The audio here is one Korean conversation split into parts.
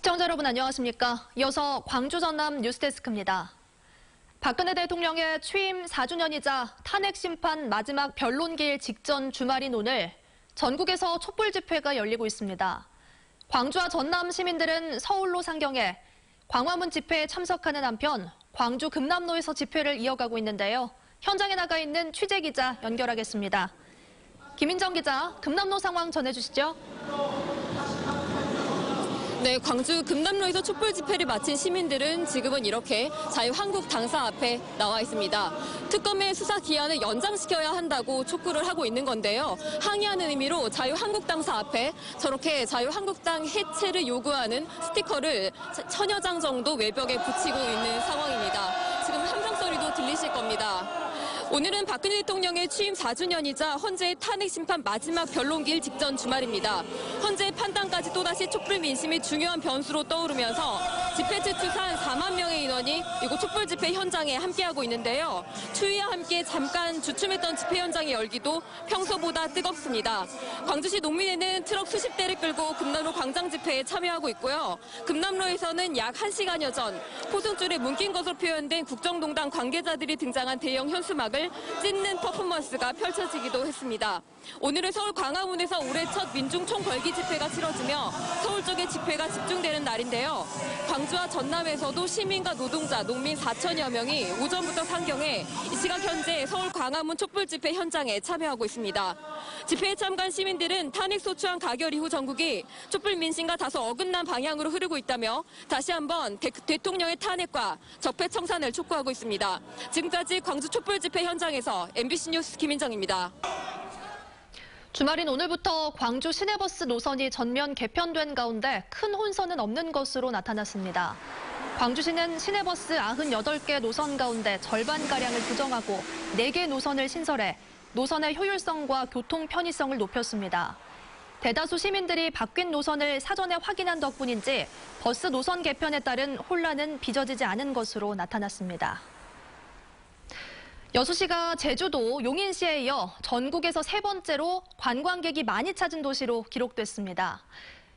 시청자 여러분 안녕하십니까? 이어서 광주 전남 뉴스데스크입니다. 박근혜 대통령의 취임 4주년이자 탄핵 심판 마지막 변론기일 직전 주말인 오늘 전국에서 촛불 집회가 열리고 있습니다. 광주와 전남 시민들은 서울로 상경해 광화문 집회에 참석하는 한편 광주 금남로에서 집회를 이어가고 있는데요. 현장에 나가 있는 취재기자 연결하겠습니다. 김인정 기자, 금남로 상황 전해주시죠. 네, 광주 금남로에서 촛불 집회를 마친 시민들은 지금은 이렇게 자유한국당사 앞에 나와 있습니다. 특검의 수사 기한을 연장시켜야 한다고 촉구를 하고 있는 건데요. 항의하는 의미로 자유한국당사 앞에 저렇게 자유한국당 해체를 요구하는 스티커를 1000여 장 정도 외벽에 붙이고 있는 상황입니다. 지금 함성 소리도 들리실 겁니다. 오늘은 박근혜 대통령의 취임 4주년이자 헌재의 탄핵 심판 마지막 변론기일 직전 주말입니다. 헌재의 판단까지 또다시 촛불 민심이 중요한 변수로 떠오르면서 집회 최초산 4만 명의 인원이 이곳 촛불 집회 현장에 함께하고 있는데요. 추위와 함께 잠깐 주춤했던 집회 현장의 열기도 평소보다 뜨겁습니다. 광주시 농민회는 트럭 수십 대를 끌고 금남로 광장 집회에 참여하고 있고요. 금남로에서는 약 1시간여 전 포승줄에 묶인 것으로 표현된 국정농단 관계자들이 등장한 대형 현수막을 찢는 퍼포먼스가 펼쳐지기도 했습니다. 오늘은 서울 광화문에서 올해 첫 민중 총궐기 집회가 치러지며 서울 쪽에 집회가 집중되는 날인데요. 광주와 전남에서도 시민과 노동자, 농민 4천여 명이 오전부터 상경해 이 시각 현재 서울 광화문 촛불 집회 현장에 참여하고 있습니다. 집회에 참가한 시민들은 탄핵 소추안 가결 이후 전국이 촛불 민심과 다소 어긋난 방향으로 흐르고 있다며 다시 한번 대통령의 탄핵과 적폐 청산을 촉구하고 있습니다. 지금까지 광주 촛불 집회 현장에서 MBC 뉴스 김인정입니다. 주말인 오늘부터 광주 시내버스 노선이 전면 개편된 가운데 큰 혼선은 없는 것으로 나타났습니다. 광주시는 시내버스 98개 노선 가운데 절반가량을 부정하고 4개 노선을 신설해 노선의 효율성과 교통 편의성을 높였습니다. 대다수 시민들이 바뀐 노선을 사전에 확인한 덕분인지 버스 노선 개편에 따른 혼란은 빚어지지 않은 것으로 나타났습니다. 여수시가 제주도, 용인시에 이어 전국에서 3번째로 관광객이 많이 찾은 도시로 기록됐습니다.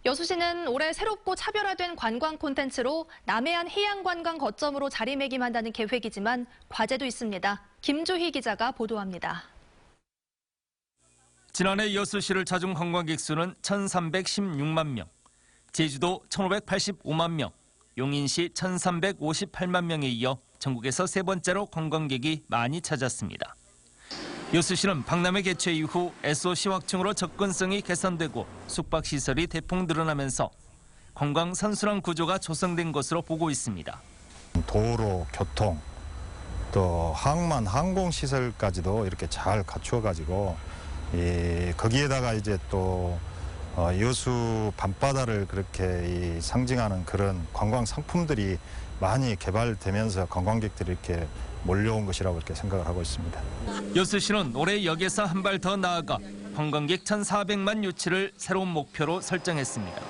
여수시는 올해 새롭고 차별화된 관광 콘텐츠로 남해안 해양관광 거점으로 자리매김한다는 계획이지만 과제도 있습니다. 김주희 기자가 보도합니다. 지난해 여수시를 찾은 관광객 수는 1,316만 명, 제주도 1,585만 명, 용인시 1,358만 명에 이어 전국에서 3번째로 관광객이 많이 찾았습니다. 여수시는 박람회 개최 이후 SOC 확충으로 접근성이 개선되고 숙박시설이 대폭 늘어나면서 관광 선순환 구조가 조성된 것으로 보고 있습니다. 도로, 교통, 또 항만, 항공시설까지도 이렇게 잘 갖추어가지고 거기에다가 이제 또 여수 밤바다를 그렇게 상징하는 그런 관광 상품들이 많이 개발되면서 관광객들이 이렇게 몰려온 것이라고 이렇게 생각을 하고 있습니다. 여수시는 올해 여기서 한 발 더 나아가 관광객 1,400만 유치를 새로운 목표로 설정했습니다.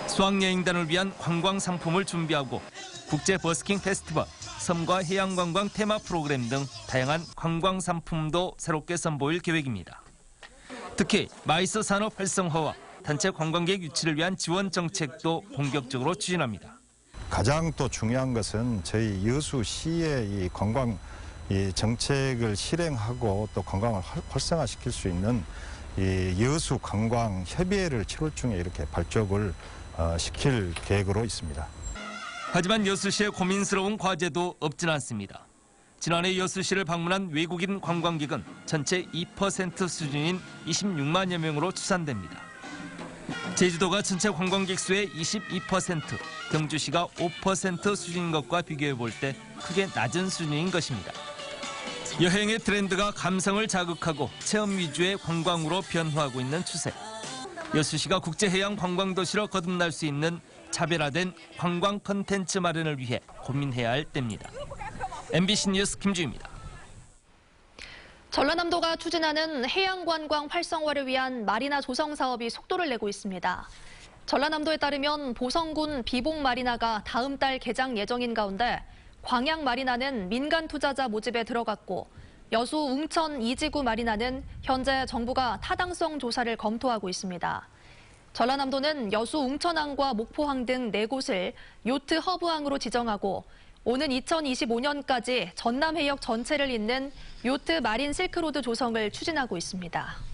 수학여행단을 위한 관광 상품을 준비하고 국제 버스킹 페스티벌, 섬과 해양관광 테마 프로그램 등 다양한 관광 상품도 새롭게 선보일 계획입니다. 특히 마이스 산업 활성화와 단체 관광객 유치를 위한 지원 정책도 본격적으로 추진합니다. 가장 또 중요한 것은 저희 여수시의 이 관광 정책을 실행하고 또 관광을 활성화시킬 수 있는 이 여수 관광 협의회를 7월 중에 이렇게 발족을 시킬 계획으로 있습니다. 하지만 여수시의 고민스러운 과제도 없진 않습니다. 지난해 여수시를 방문한 외국인 관광객은 전체 2% 수준인 26만여 명으로 추산됩니다. 제주도가 전체 관광객 수의 22%, 경주시가 5% 수준인 것과 비교해 볼 때 크게 낮은 수준인 것입니다. 여행의 트렌드가 감성을 자극하고 체험 위주의 관광으로 변화하고 있는 추세. 여수시가 국제해양 관광도시로 거듭날 수 있는 차별화된 관광 콘텐츠 마련을 위해 고민해야 할 때입니다. MBC 뉴스 김주희입니다. 전라남도가 추진하는 해양관광 활성화를 위한 마리나 조성 사업이 속도를 내고 있습니다. 전라남도에 따르면 보성군 비봉마리나가 다음 달 개장 예정인 가운데 광양마리나는 민간 투자자 모집에 들어갔고 여수 웅천 이지구 마리나는 현재 정부가 타당성 조사를 검토하고 있습니다. 전라남도는 여수 웅천항과 목포항 등 4곳을 요트 허브항으로 지정하고 오는 2025년까지 전남 해역 전체를 잇는 요트 마린 실크로드 조성을 추진하고 있습니다.